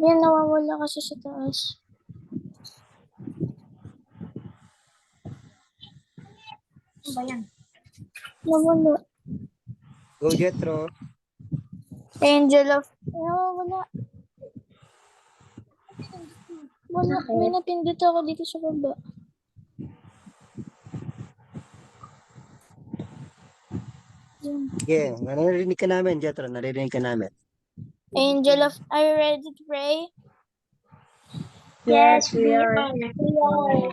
Yan, nawawala kasi sa taas. Ano ba yan? Nawala. Go, Jetro. Angel of... Nawawala. Wala. May napindot ako dito sa baba. Yan. Sige, naririnig ka namin, Jetro. Naririnig ka namin. Angel of... Are you ready to pray? Yes, we are. In the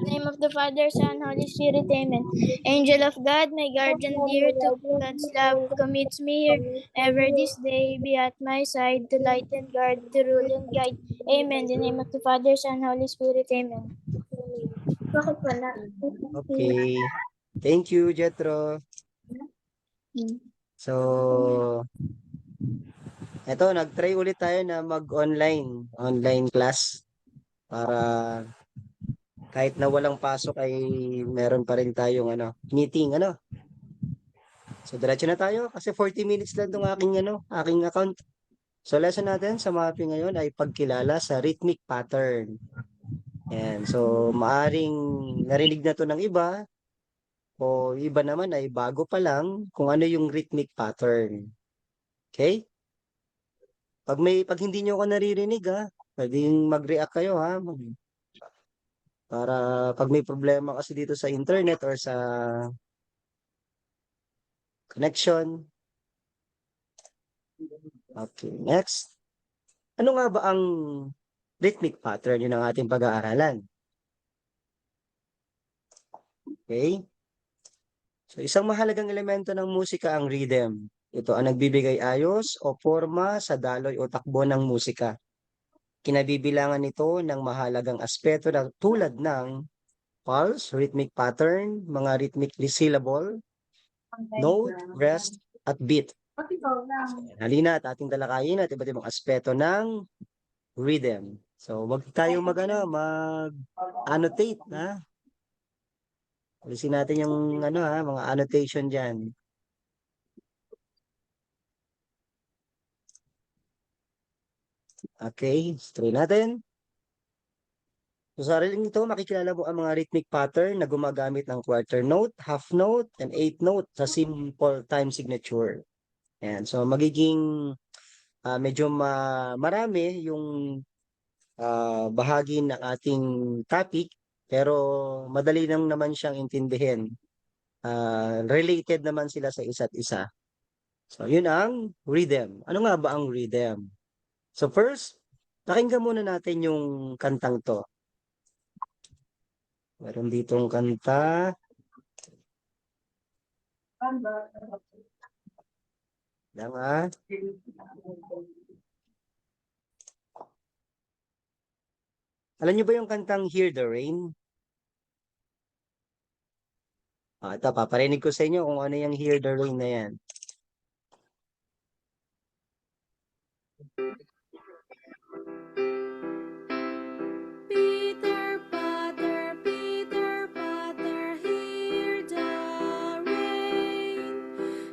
name of the Father, Son, Holy Spirit, Amen. Angel of God, my guardian dear, to God's love commits me here. Ever this day be at my side, to light and guard, to rule and guide. Amen. In the name of the Father, Son, Holy Spirit, Amen. Bakit wala? Okay. Thank you, Jetro. So, eto, nag-try ulit tayo na online class para kahit na walang pasok ay meron pa rin tayong meeting, So, diretso na tayo kasi 40 minutes lang tong aking account. So, lesson natin sa mapping ngayon ay pagkilala sa rhythmic pattern. Yan. So, maaring narinig na to ng iba o iba naman ay bago pa lang kung ano yung rhythmic pattern. Okay? Pag hindi nyo ako naririnig pwedeng mag-react kayo para pag may problema kasi dito sa internet or sa connection. Okay, next. Ano nga ba ang rhythmic pattern? Yun ang ating pag-aaralan. Okay? So, isang mahalagang elemento ng musika ang rhythm. Ito ang nagbibigay ayos o forma sa daloy o takbo ng musika. Kinabibilangan ito ng mahalagang aspeto tulad ng pulse, rhythmic pattern, mga rhythmic syllable, note, rest, at beat. Halina at ating talakayin at iba't ibang aspeto ng rhythm. So, wag tayo mag-annotate, Alisin natin yung mga annotation diyan. Okay, try natin. So, sa riling ito, makikilala mo ang mga rhythmic pattern na gumagamit ng quarter note, half note, and eighth note sa simple time signature. Ayan. So, magiging medyo marami yung bahagi ng ating topic, pero madali lang naman siyang intindihin. Related naman sila sa isa't isa. So, yun ang rhythm. Ano nga ba ang rhythm? So, first, pakinggan muna natin yung kantang to. Meron ditong kanta. Lang Alam niyo ba yung kantang Hear the Rain? Ito, paparinig ko sa inyo kung ano yung Hear the Rain na yan. Peter Patter, Peter Patter, hear the rain.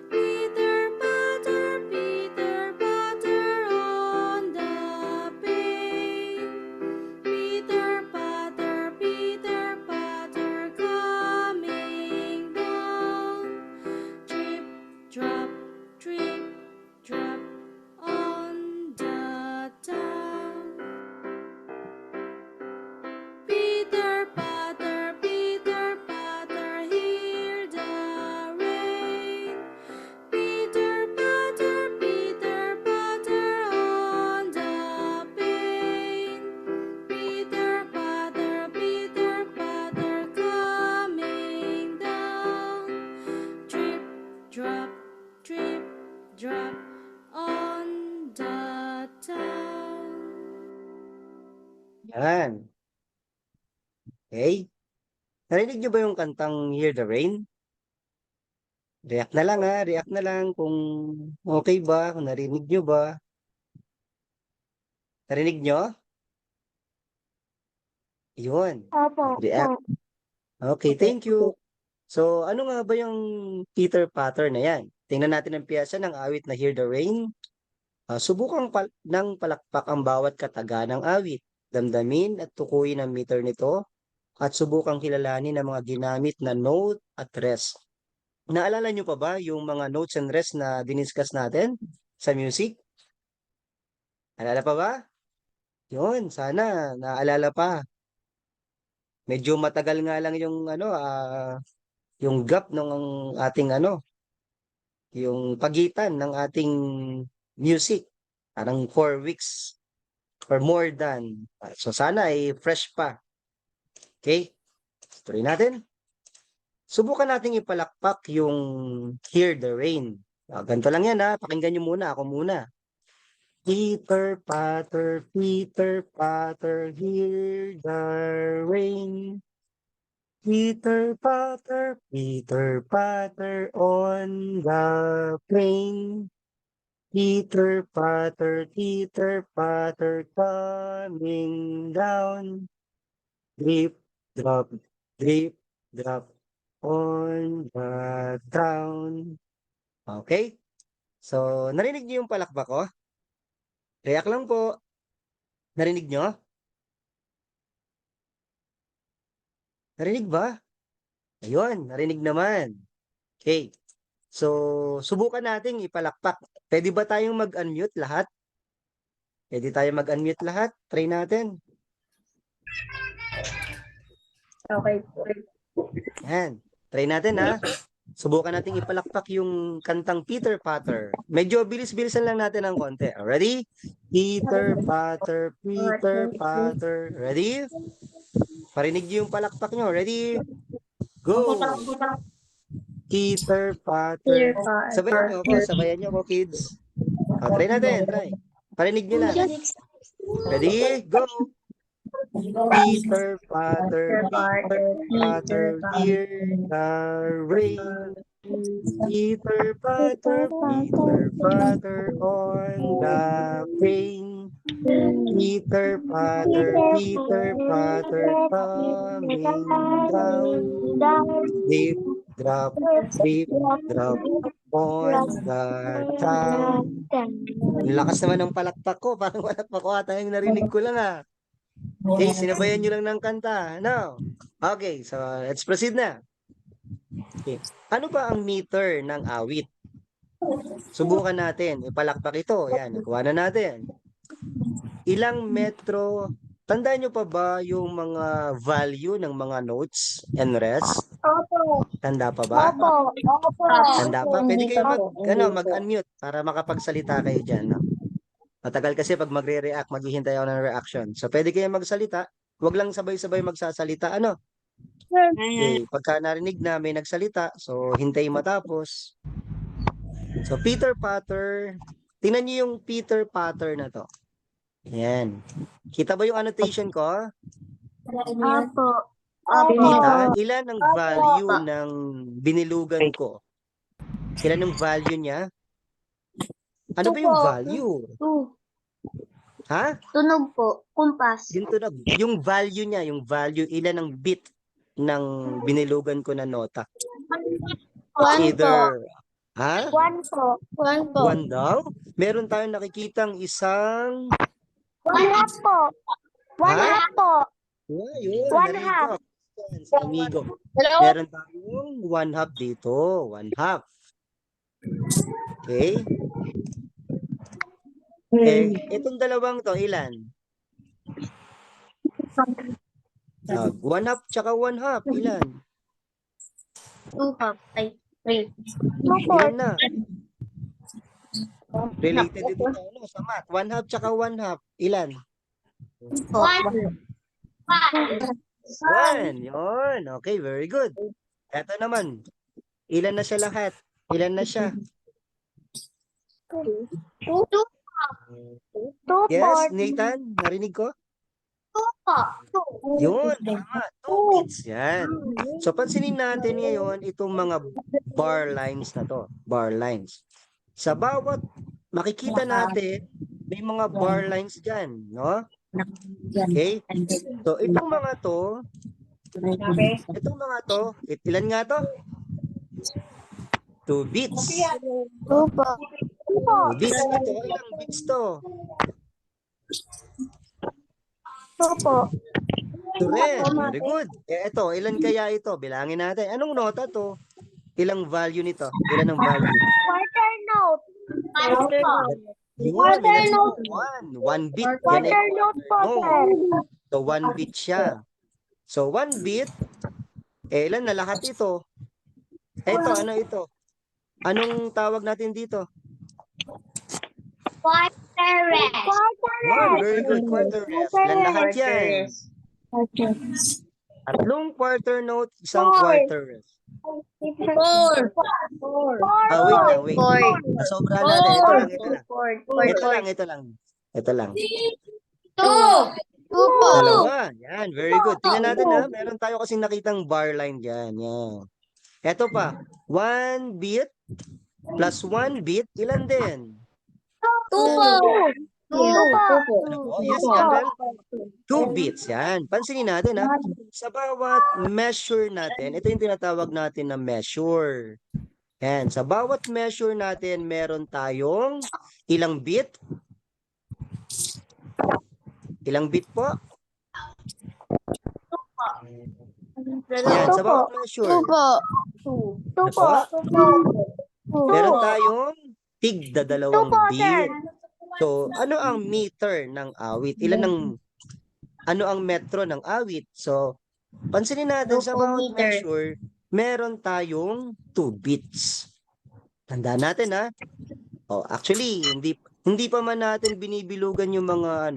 Peter Patter, Peter Patter on the pane. Peter Patter, Peter Patter coming down. Drip, drop, drip, drop on the town. Peter Patter, hear the rain. Peter Patter on the pane. Peter Patter coming down. Drip, drop, drip, drop on the town. Yan. Okay? Narinig niyo ba yung kantang Hear the Rain? React na lang react na lang kung okay ba, kung narinig niyo ba. Narinig niyo? Yun. Opo. React. Okay, thank you. So, ano nga ba yung Peter Pattern na yan? Tingnan natin ang piyesa ng awit na Hear the Rain. Subukang ng palakpak ang bawat kataga ng awit. Damdamin at tukuyin ang meter nito at subukang kilalanin ang mga ginamit na note at rest. Naalala nyo pa ba yung mga notes and rest na diniscuss natin sa music? Alala pa ba? Yun, sana naalala pa. Medyo matagal nga lang yung yung gap ng ating yung pagitan ng ating music. Parang 4 weeks or more than. So sana ay fresh pa. Okay? Tuloy natin. Subukan nating ipalakpak yung Hear the Rain. Ganito lang yan Pakinggan nyo muna. Ako muna. Peter Patter, hear the rain. Peter Patter, on the plain. Peter Patter, coming down. Drip, drop, on the ground. Okay? So, narinig niyo yung palakpak ko? React lang po. Narinig nyo? Narinig ba? Ayun, narinig naman. Okay. So, subukan nating ipalakpak. Pwede ba tayong mag-unmute lahat? Pwede tayong mag-unmute lahat? Try natin. Okay po. Yan. Try natin Subukan nating ipalakpak yung kantang Peter Patter. Medyo bilis-bilisan lang natin ng konti. Ready? Peter Patter. Ready? Parinig niyo yung palakpak nyo. Ready? Go! Peter Patter. Sabayan niyo ako, kids. Try natin, try. Parinig niyo lang. Ready? Go! Peter Patter, hear the rain. Peter Patter, on the plain. Peter Patter, coming down. Drip, drop, on the town. Ang lakas naman ng palakpak ko. Parang palakpak ko ata yung narinig ko lang Okay, sinabayan nyo lang ng kanta. Now, okay, so let's proceed na. Okay. Ano ba ang meter ng awit? Subukan natin. Ipalakpak ito. Yan, nakuha na natin. Ilang metro? Tandaan nyo pa ba yung mga value ng mga notes and rest? Opo. Tanda pa ba? Opo. Tanda pa? Pwede kayo mag-unmute para makapagsalita kayo dyan. Matagal kasi pag magre-react, maghihintay ako ng reaction. So, pwede kayo magsalita. Huwag lang sabay-sabay magsasalita. Okay. Pagka narinig na may nagsalita, so hintay matapos. So, Peter Patter. Tingnan niyo yung Peter Patter na to. Ayan. Kita ba yung annotation ko? Opo. Kita? Ilan ang value ng binilugan ko? Ilan ang value niya? Ano ba yung value? Ha? Tunog po. Kumpas. Yung tunog. Yung value niya, ilan ang bit ng binilugan ko na nota? Either, ha? 1 po. 1 po. 1 daw? Meron tayong nakikitang isang... 1/2 po. 1/2 po. Yun, 1/2. narinig ko. Sa amigo. Meron tayong 1/2 dito. 1/2. Okay? Okay. Itong dalawang to, ilan? 1/2 tsaka 1/2, ilan? 2/2. Ay, 3. Ilan na? Related ito sa math. 1/2 tsaka 1/2, ilan? 1. Yun. Okay, very good. Ito naman. Ilan na siya lahat? Ilan na siya? 2 Yes, Nathan? Narinig ko? po. Yun, tama. 2 bits. Yan. So, pansinin natin ngayon itong mga bar lines na to. Bar lines. Sa bawat makikita natin, may mga bar lines dyan, no? Okay? So, itong mga to, ilan nga to? 2 bits. 2 po. Beats. Ito, ilang beats to? 2 po. Ito rin. Very good. Ito, ilan kaya ito? Bilangin natin. Anong nota to? Ilang value nito? Ilan ang value? Quarter note. Yun, may nasa 1. 1 bit. Yan ay quarter note po, note. sir. So, 1 bit siya. So, 1 bit, ilan na lahat ito? Ito, ano ito? Anong tawag natin dito? Quarter rest. Yun, very good. Quarter rest. Ilan lahat yan? Tatlong quarter note, isang quarter rest. 4. Wait lang, wait. Nasobra natin. Ito lang, ito lang. Ito lang. 2 po. Dalawa. Yan, very good. Tingnan natin ha. Meron tayo kasing nakitang bar line dyan. Yan. Ito pa. 1 bit plus 1 bit. Ilan din? 2 po. Ano po? Yes, Campbell? 2 bits. Yan. Pansinin natin ha. Sa bawat measure natin, ito yung tinatawag natin na measure. Yan. Sa bawat measure natin, meron tayong ilang bit? Ilang bit po? Yan. Sa bawat measure. 2 po. Ano po? Meron tayong tigda dalawang bit. So, ano ang meter ng awit? Ano ang metro ng awit? So, pansinin natin sa bawat measure, meron tayong 2 bits. Tandaan natin ha. Actually, hindi pa man natin binibilugan yung mga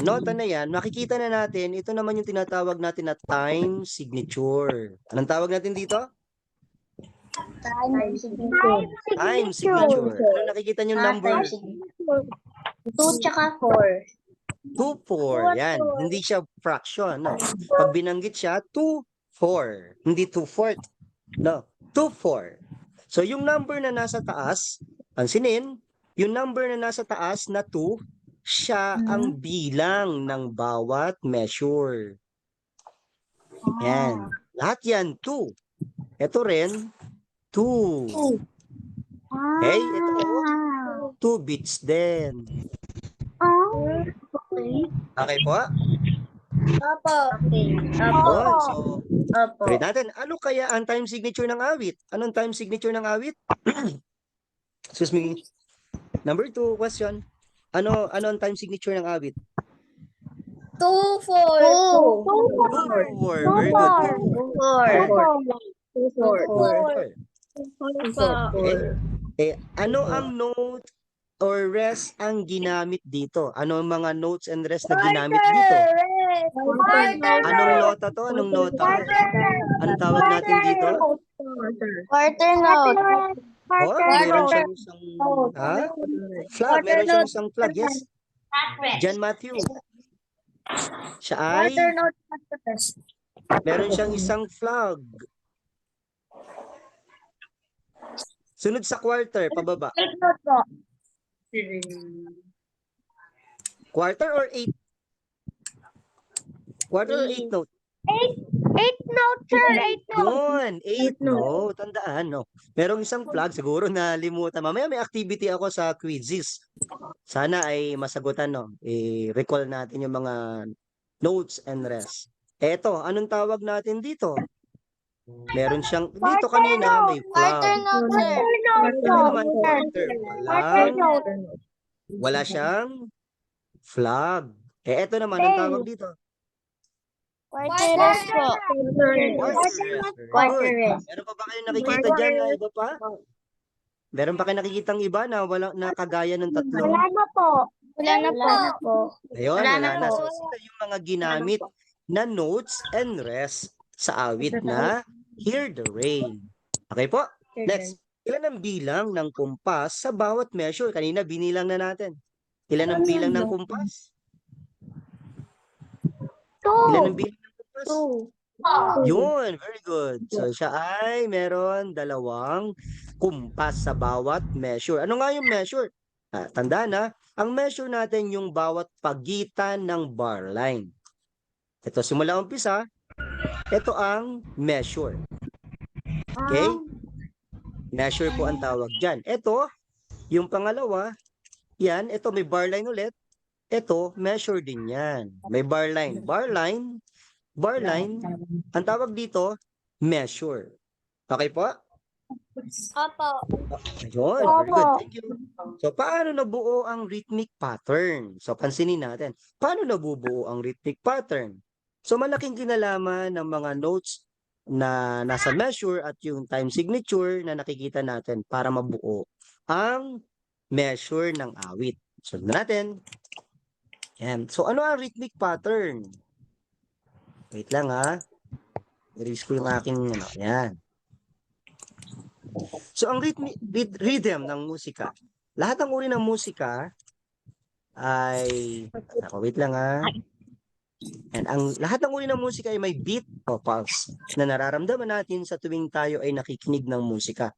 nota na yan. Makikita na natin, ito naman yung tinatawag natin na time signature. Anong tawag natin dito? Time signature. Ano nakikita nyo number? 2 tsaka 4. 2, 4. Yan. Hindi siya fraction. No? Pag binanggit siya, 2, 4. Hindi 2, 4. No. 2, 4. So, yung number na nasa taas, pansinin, yung number na nasa taas na 2, siya ang bilang ng bawat measure. Yan. Lahat yan, 2. Ito rin, 2. Okay, ito 2 bits din. Okay po? Opo. So, read natin. Ano kaya ang time signature ng awit? Anong time signature ng awit? Excuse me. Number 2 question. Ano ang time signature ng awit? 2, 4. 2, 4. Very good. 4. Ano ang note or rest ang ginamit dito? Ano ang mga notes and rest na ginamit dito? Anong nota to? Anong nota? Anong tawag natin dito? Quarter note. Meron siyang isang flag. Meron siyang isang flag. Yes. John Matthew. Siya ay meron siyang isang flag. Sunod sa quarter, pababa. Quarter or 8? Quarter or 8 note? 8 note, sir. 8 note. Yun, 8 note. Tandaan, no? Merong isang flag, siguro nalimutan. Mamaya may activity ako sa quizzes. Sana ay masagutan, no? I-recall natin yung mga notes and rest. Eto, anong tawag natin dito? Meron siyang, dito kanina may flag. Quarter note, sir. Ito naman quarter. Wala siyang flag. Eto naman, ang tawag dito. Quarter rest po. Quarter rest. Meron pa ba kayong nakikita dyan na iba pa? Meron pa kayong nakikitang iba na wala na kagaya ng tatlo? Wala na po. Ayun, wala na. So, sila yung mga ginamit na notes and rest sa awit na Hear the Rain. Okay po? Next. Ilan ang bilang ng kumpas sa bawat measure? Kanina binilang na natin. Ilan ang bilang ng kumpas? 2. Ilan ang bilang ng kumpas? 2. Yun, very good. So siya ay meron 2 kumpas sa bawat measure. Ano nga yung measure? Tandaan na, ang measure natin yung bawat pagitan ng bar line. Ito, simula umpisa, ito ang measure. Okay? Measure po ang tawag dyan. Ito, yung pangalawa, yan, ito may bar line ulit. Ito, measure din yan. May bar line. Bar line, ang tawag dito, measure. Okay po? Opo. Ayun, very good. Thank you. So, paano nabuo ang rhythmic pattern? So, pansinin natin. Paano nabubuo ang rhythmic pattern? So, malaking kinalaman ng mga notes na nasa measure at yung time signature na nakikita natin para mabuo ang measure ng awit. Sundan natin. Yan. So, ano ang rhythmic pattern? Wait lang ha. I-erase ko yung aking, yan. So, ang rhythm ng musika. Lahat ng uri ng musika ay, wait lang ha. And ang lahat ng uri ng musika ay may beat o pulse na nararamdaman natin sa tuwing tayo ay nakikinig ng musika.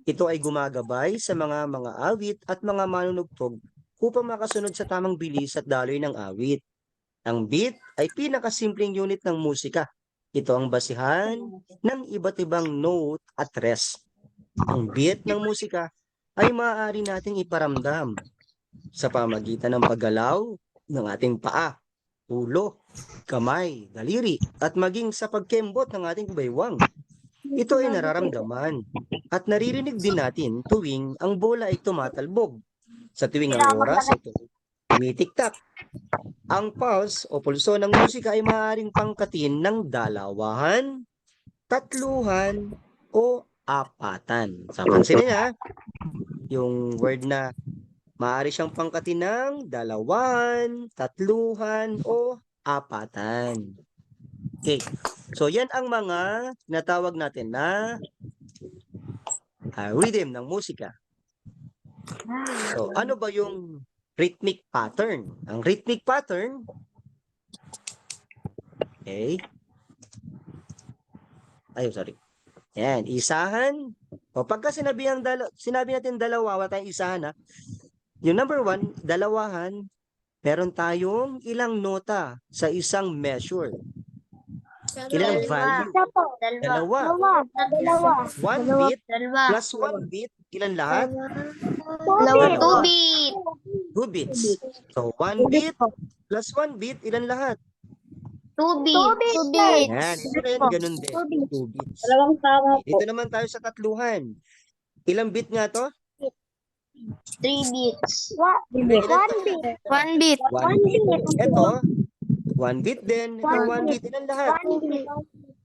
Ito ay gumagabay sa mga awit at mga manunugtog upang makasunod sa tamang bilis at daloy ng awit. Ang beat ay pinakasimpleng unit ng musika. Ito ang basihan ng iba't ibang note at rest. Ang beat ng musika ay maaari nating iparamdam sa pamagitan ng paggalaw ng ating paa, ulo, kamay, daliri, at maging sa pagkembot ng ating baywang. Ito ay nararamdaman at naririnig din natin tuwing ang bola ay tumatalbog. Sa tuwing ang oras ay tumitiktak. Ang pulse o pulso ng musika ay maaaring pangkatin ng dalawahan, tatluhan, o apatan. Sa pansinin niya, yung word na maaari siyang pangkatin ng dalawahan, tatluhan, o apatan. Okay. So, yan ang mga natawag natin na rhythm ng musika. So, ano ba yung rhythmic pattern? Ang rhythmic pattern, okay. Ay, sorry. Yan, isahan. O pagka sinabi natin dalawa, wala tayong isahan ha. Yung number 1, dalawahan, meron tayong ilang nota sa isang measure. Ilang value? Dalawa. One beat plus one beat, ilan lahat? Two beat. 2 beats. So, 1 beat plus 1 beat, ilan lahat? Two beats. Yan, ito rin, ganun din. 2 beats. Dito naman tayo sa tatluhan. Ilang beat nga to? 3 beats. One beat. Ito, 1 beat din. Ito, 1 beat, ilan lahat?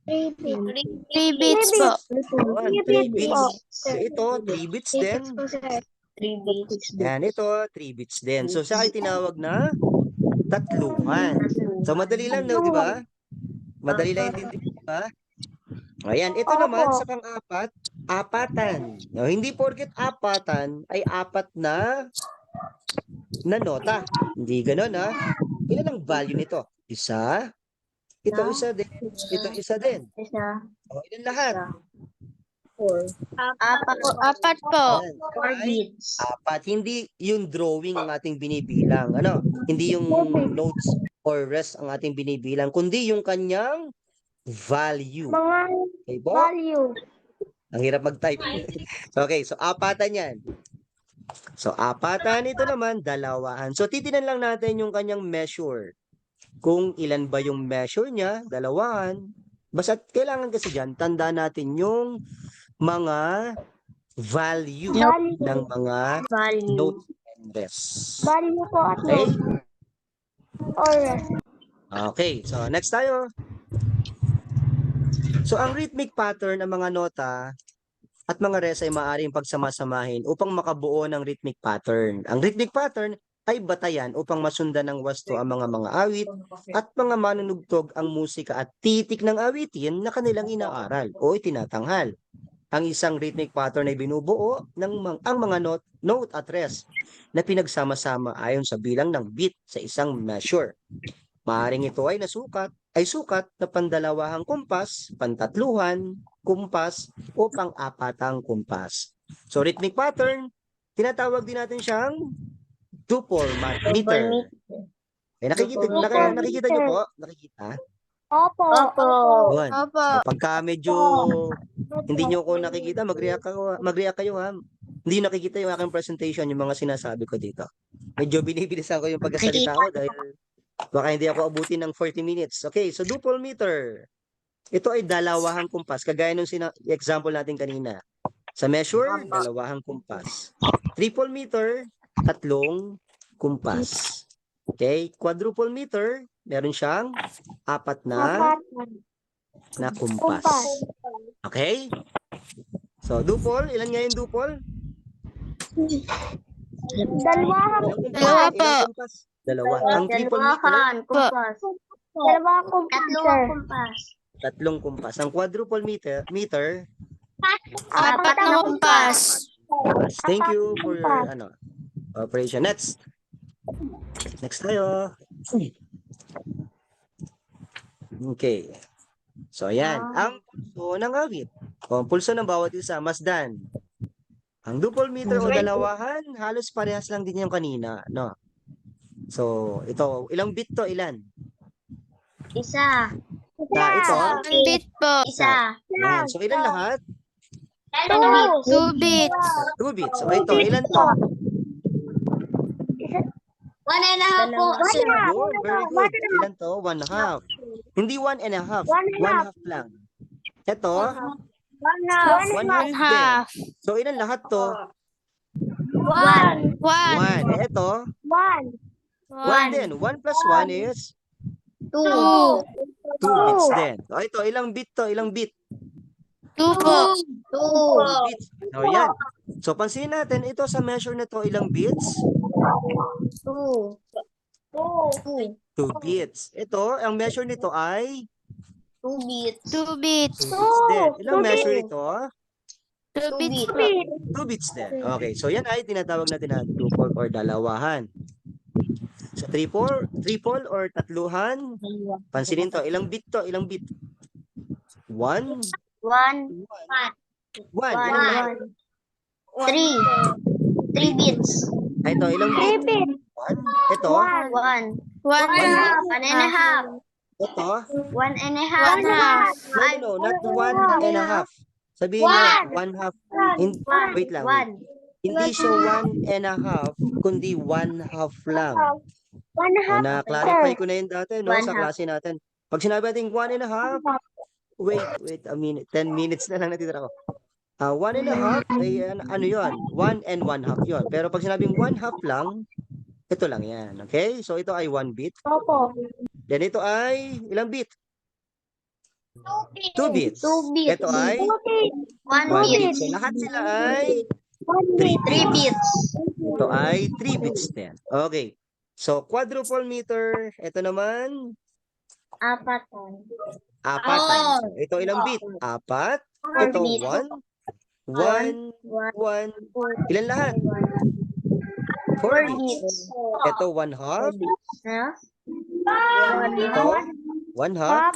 3 beats po. 3 beats. So, ito, 3 beats din. 3 beats. Yan, ito, 3 beats din. So, siya ay tinawag na tatluhan. So, madali lang, no, di ba? Madali lang din, di ba? Ayan, ito naman sa pang-apat, apatan. No, hindi porket apatan ay apat na nota. Hindi gano'n, ha? Ilan ang value nito? Isa. Ito isa din. Ito isa din. O, ilan lahat? Apat po. Ayan. Apat. Hindi yung drawing ang ating binibilang. Ano? Hindi yung notes or rest ang ating binibilang, kundi yung kanyang value. Okay po? Ang hirap mag-type. Okay, so apatan yan. So apatan ito naman, dalawahan. So titinan lang natin yung kanyang measure. Kung ilan ba yung measure niya, dalawahan. Basta kailangan kasi dyan, tandaan natin yung mga value ng mga notes and rests. Okay? Okay, so next tayo. So ang rhythmic pattern ng mga nota at mga rest ay maaaring pagsamasamahin upang makabuo ng rhythmic pattern. Ang rhythmic pattern ay batayan upang masundan ng wasto ang mga awit at mga manunugtog ang musika at titik ng awitin na kanilang inaaral o itinatanghal. Ang isang rhythmic pattern ay binubuo ng ang mga note at rest na pinagsama-sama ayon sa bilang ng beat sa isang measure. Maaring ito ay sukat na pandalawahang kumpas, pantatluhan, kumpas, o pang-apatang kumpas. So rhythmic pattern, tinatawag din natin siyang tuple meter. Nakikita niyo po? Nakikita? Opo. Yun. Opo. So, pagka medyo hindi nyo ako nakikita, mag-react kayo ha. Hindi nyo nakikita yung aking presentation, yung mga sinasabi ko dito. Medyo binibilisan ko yung pagkasalita ko dahil baka hindi ako abutin ng 40 minutes. Okay, so duple meter. Ito ay dalawahang kumpas, kagaya nung example natin kanina. Sa measure, dalawahang kumpas. Triple meter, tatlong kumpas. Okay, quadruple meter, meron siyang apat na kumpas. Okay? So, duple, ilan nga yung duple? Dalawang Ilang kumpas? Dalawa po. Ilang kumpas? Dalawa. Ang triple meter, tatlong kumpas. Ang quadruple meter, Apat na kumpas. Thank you for your operation. Next tayo. Okay. So, ayan. Ang pulso ng awit. O, ang pulso ng bawat isa, masdan. Ang duple meter o dalawahan, halos parehas lang din yung kanina, no? So, ito, ilang bit to, ilan? Isa. Ito, Bit po. Isa. ayan. So, ilan lahat? 2 bits. 2 bits. So, ito, ilan to? 1.5 po, sir. Yun, very good. Ilan to? 1/2. Hindi 1.5. 1/2 lang. Ito, 1/2 din. So, ilan lahat to? 1. 1. 1. Ito, 1 din. 1 plus 1 is 2. 2 bits din. So, ito, ilang bit to? Ilang bit? 2 po. 2 bits. So, yan. So, pansin natin, ito sa measure na to, ilang bits? 2. 2 bits. Ito, ang measure nito ay 2 bits. 2 bits. 2 bits din. Ilang measure ito? 2 bits po. 2 bits din. Okay, so yan ay tinatawag natin na duple or dalawahan. So, triple or tatluhan, pansinin to, ilang bit to? Ilang bit? 1? 1. 1. Ilang lahat? 3. 3 bits. Ito, ilang bit? 1. Ito? 1. 1.5. Ito? 1.5. No, not 1.5. Sabihin mo, 1/2. Wait lang. Wait. Hindi siya 1.5, kundi 1/2 lang. Na-clarify ko na yun dati, no, sa 1/2. klase natin. Pag sinabi natin 1.5, wait a minute, 10 minutes na lang natitira ko. 1.5, ay ano yun? 1 and 1/2 yun. Pero pag sinabing 1/2 lang, ito lang yan. Okay? So, ito ay 1 bit. Opo. Then, ito ay ilang bit? 2 bits. 2 bits. Ito ay 1 1 bit. bit. So, lahat sila ay 3 bits. ito ay 3 bits din. Okay. So, quadruple meter, ito naman, 4. 4 times. Ito ilang bit? 4. Ito 1. 1. 1. Ilan lahat? 4 bits. Ito 1/2. Ito 1/2.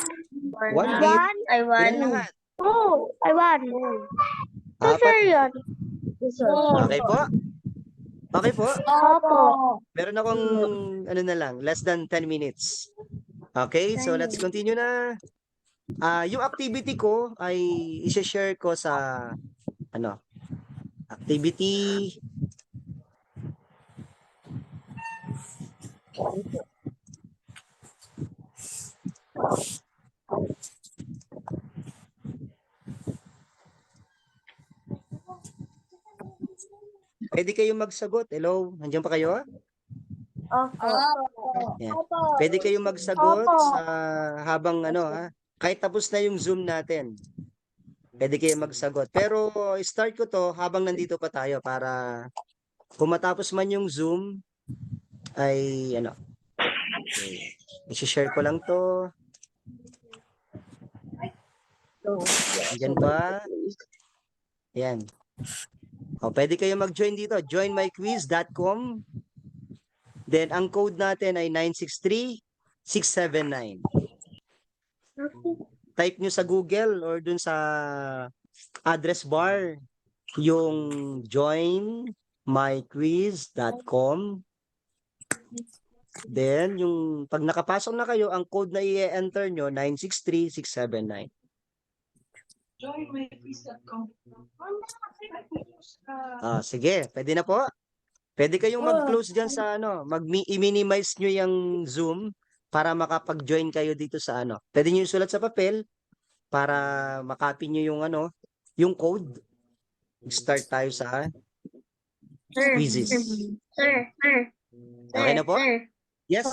1 bit. Ay, Ilan 1. lahat? 1. 4. Okay po? Okay po? Opo. Meron akong ano na lang, less than 10 minutes. Okay, so let's continue na. Yung activity ko ay i-share ko sa activity. Pwede kayong magsagot. Hello, nandiyan pa kayo? Yan. Pwede kayong magsagot sa habang kahit tapos na yung Zoom natin. Pwede kayong magsagot. Pero start ko to habang nandito pa tayo para kung matapos man yung Zoom ay okay. I-share ko lang to. Diyan ba? Yan. Pwede kayo mag-join dito. joinmyquiz.com. Then, ang code natin ay 963679. Type nyo sa Google or dun sa address bar yung joinmyquiz.com. Then, yung pag nakapasok na kayo, ang code na i-enter nyo, 963679. Sige, pwede na po. Pwede kayong mag-close dyan sa i-minimize nyo yung Zoom para makapag-join kayo dito sa Pwede nyo isulat sa papel para makopy nyo yung code. Start tayo sa Sir. quizzes. Sir. Okay na po? Sir. Yes?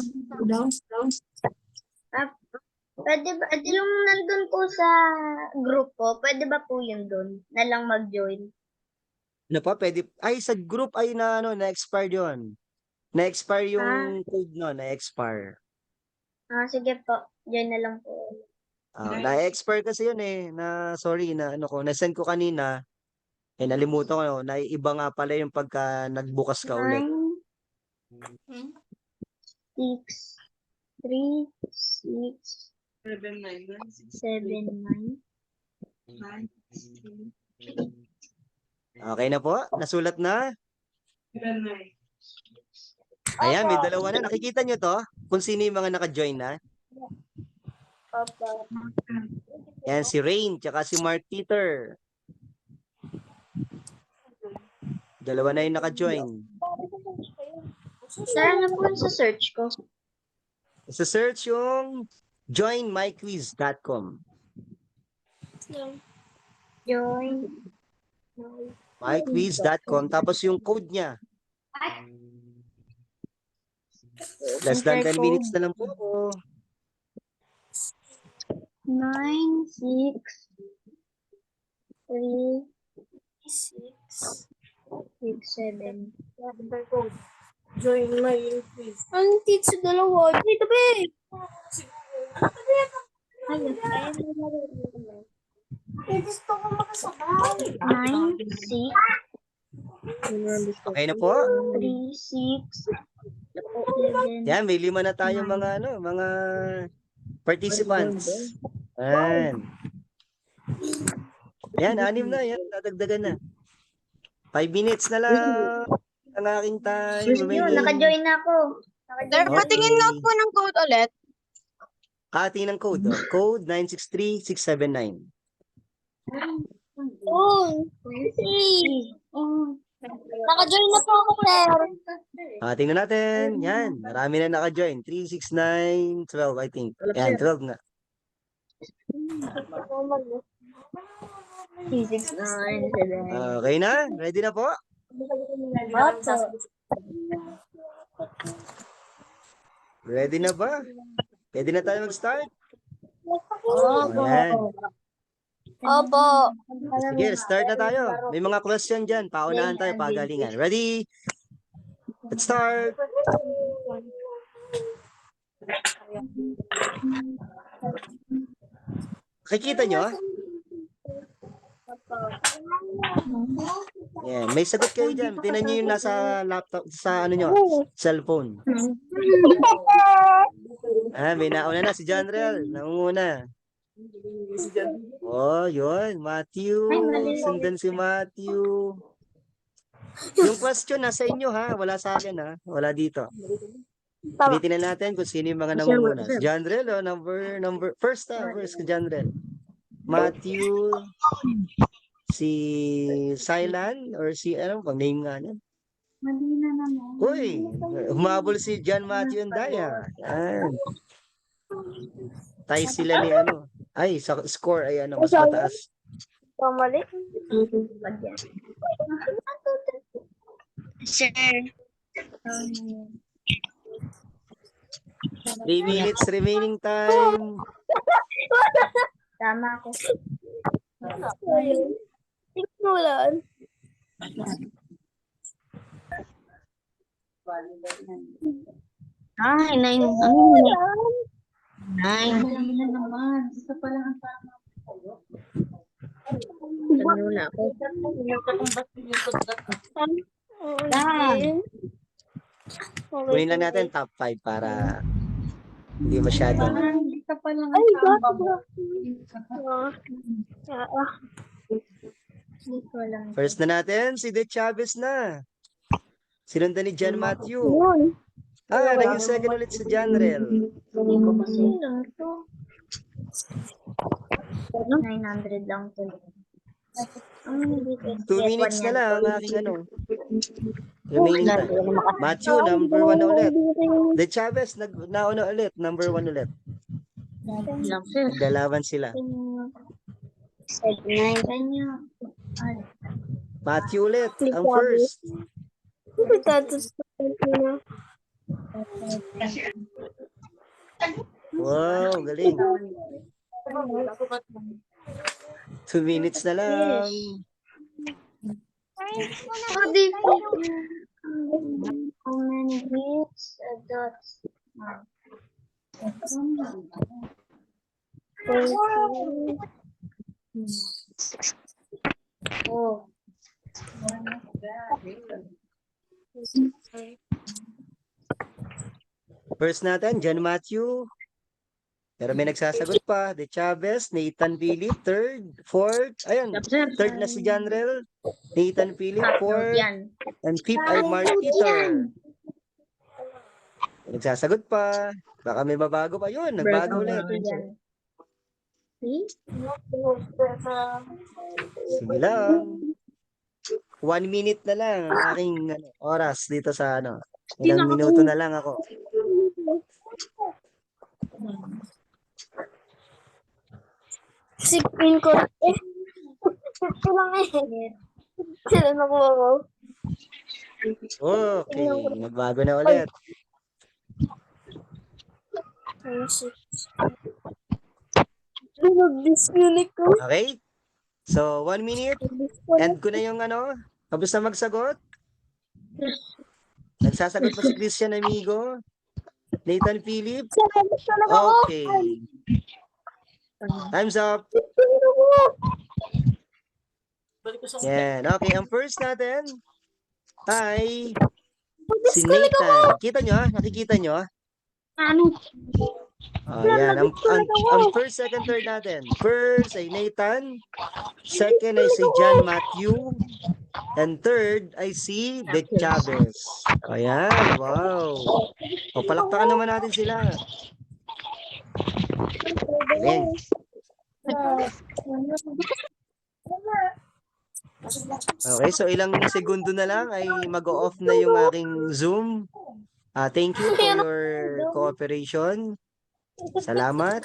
Pwede ba, yung nandun po sa group po, pwede ba po yun dun? Na lang mag-join? Ano pa? Pwede. Ay, sa group ay na-expire yun. Na-expire yung code na-expire. Sige po. Join na lang po. Na-expire kasi yun sorry, na-send ko kanina. Nalimutan ko, naiiba nga pala yung pagka nagbukas ka ulit. 9, 6, 3, 6, 7, 9. Okay na po? Nasulat na? Ayan, may dalawa na. Nakikita nyo to? Kung sino yung mga naka-join na? Opo. Ayan, si Rain, tsaka si Mark Peter. Dalawa na yung naka-join. Sir, ano po yung sa search ko? Sa search yung joinmyquiz.com. Join. myquiz.com. Tapos yung code niya. Less than 10 minutes na lang po. 9, 6, 3, 6, 7. Join my quiz. Ang teach dalawa. Dito, be. Ayun. Gusto ko makasabay. 9, 6, Okay na po? 3, 6, 7. Yan, may 5 na tayong mga participants. Yan. Yan, 6 na. Yan, dadagdagan na. 5 minutes na lang ang aking time. Yun, naka-join na ako. Sir, patingin nga po ng code ulit. Tingin ng code. Code 963679. Naka-join na po ako, sir. Tingnan natin. Yan, marami na naka-join. 369, 12, I think. Yan, 12 na. 3, 6, 9, 7. Okay na? Ready na po? Ready na ba? Pwede na tayo mag-start? Ayan. Opo. Sige, start na tayo. May mga question dyan. Paunahan tayo, pagalingan. Ready? Let's start. Nakikita nyo? Yan. May sagot kayo dyan. Tingnan nyo yung nasa laptop, sa cellphone. May nauna na si John Real. Nangunguna. Oh, yun. Matthew. Sundan si Matthew. Yung question nasa inyo ha. Wala sa akin ha. Wala dito. Tinitingnan natin kung sino yung mga nangunguna. Si John Real o number first si John Real. Matthew, si Silan or si pang name nga niya. Uy, humabol si John Matthew and Daya. Yan. Tay sila ni Ay, sa score ay mas mataas. Pamali. Sir. 3 minutes remaining time. Tama ako. Tingnan. Ay, 9. 9. Wala ako. Kunin lang natin top 5 para hindi masyadong. Ay, First na natin, si De Chavez na. Sinundan ni John Matthew. Yun. Naging second ulit si Janrel. Hindi ko kasi lang to. 900 lang to. Hindi ko 2 get minutes one na yan. lang ang aking remaining time. Matthew, number 1 na ulit. De Chavez, nauna ulit. Number 1 ulit. Lang, sir. Naglalaban sila. Kanya. Matthew ulit, ang first. Wow, galing. 2 minutes na lang. How many minutes? That's oh. First natin, John Matthew. Pero may nagsasagot pa. De Chavez, Nathan Philip, third, fourth. Ayun, third na si Janrel. Nathan Philip, fourth. Yan. And fifth ay Mark Peter. May nagsasagot pa. Baka may mabago pa. Yun, nagbago ulit. Yan. See? Sige lang. 1 minute na lang ang aking oras dito sa ilang minuto na lang ako. Sipin ko. Ito lang eh. Sila nakuha ko. Okay, nagbago na ulit. Nag-disconnect ko. Okay? So, 1 minute. End ko na yung Tapos na magsagot. Nagsasagot pa si Christian Amigo. Nathan Philip. Okay. Time's up. Yan. Okay, ang first natin ay si Nathan. Kita nyo? Nakikita nyo? Yan. Ang first, second, third natin. First ay Nathan. Second ay si John Matthew. And third ay si De Chavez. Ayan. Wow. O, palakpakan naman natin sila. Galing. Okay, so ilang segundo na lang ay mag-off na yung aking Zoom. Thank you for your cooperation. Salamat.